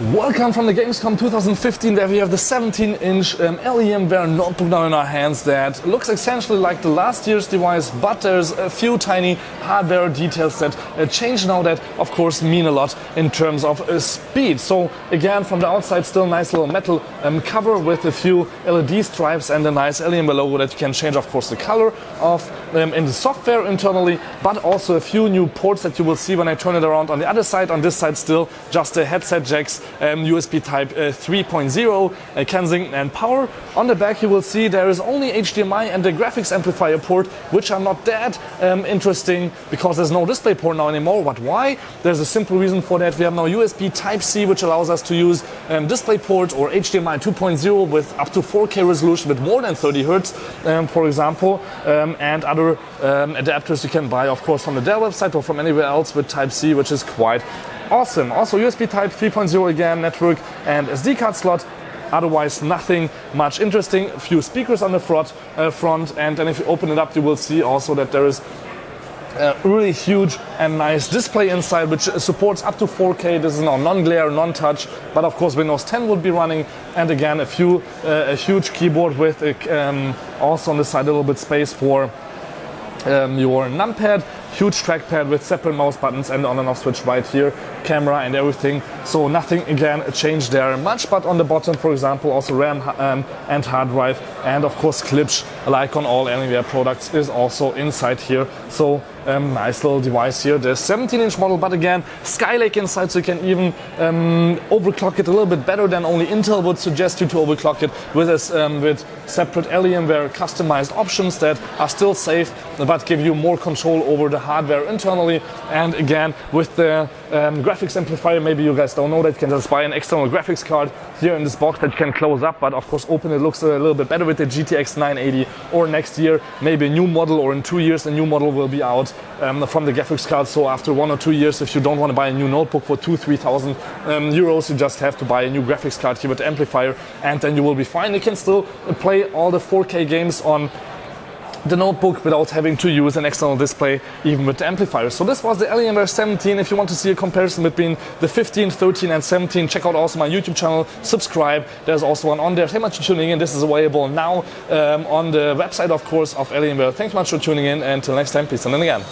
Welcome from the Gamescom 2015, where we have the 17-inch Alienware notebook now in our hands that looks essentially like the last year's device, but there's a few tiny hardware details that change now that of course mean a lot in terms of speed. So again, from the outside, still nice little metal cover with a few LED stripes and a nice Alienware logo that you can change of course the color of in the software internally, but also a few new ports that you will see when I turn it around. On the other side, on this side still just the headset jacks, USB type 3.0, Kensington and power. On the back you will see there is only HDMI and the graphics amplifier port, which are not that interesting because there's no display port now anymore. But why? There's a simple reason for that. We have now USB type C, which allows us to use display port, or HDMI 2.0 with up to 4K resolution with more than 30 Hertz, for example, and other adapters you can buy of course from the Dell website or from anywhere else with type C, which is quite awesome. Also USB type 3.0 again, network and SD card slot. Otherwise nothing much interesting. A few speakers on the front, and then if you open it up you will see also that there is a really huge and nice display inside, which supports up to 4K. This is now non-glare, non-touch, but of course Windows 10 would be running. And again a huge keyboard with also on the side a little bit space for your numpad, huge trackpad with separate mouse buttons and on and off switch right here, camera and everything. So nothing again changed there much, but on the bottom for example also RAM and hard drive, and of course Klipsch, like on all Alienware products, is also inside here. So nice little device here. The 17-inch model, but again Skylake inside, so you can even overclock it a little bit better than only Intel would suggest you to overclock it with separate Alienware customized options that are still safe but give you more control over the hardware internally. And again with the graphics amplifier, maybe you guys don't know that you can just buy an external graphics card here in this box that you can close up, but of course open it looks a little bit better with the GTX 980, or next year maybe a new model, or in 2 years a new model will be out from the graphics card. So after 1 or 2 years, if you don't want to buy a new notebook for 2,000-3,000 euros, you just have to buy a new graphics card here with the amplifier, and then you will be fine. You can still play all the 4K games on the notebook without having to use an external display, even with the amplifier. So this was the Alienware 17. If you want to see a comparison between the 15, 13 and 17, check out also my YouTube channel, subscribe. There's also one on there. Thank you much for tuning in. This is available now on the website of course of Alienware. Thanks much for tuning in, and until next time, peace and then again.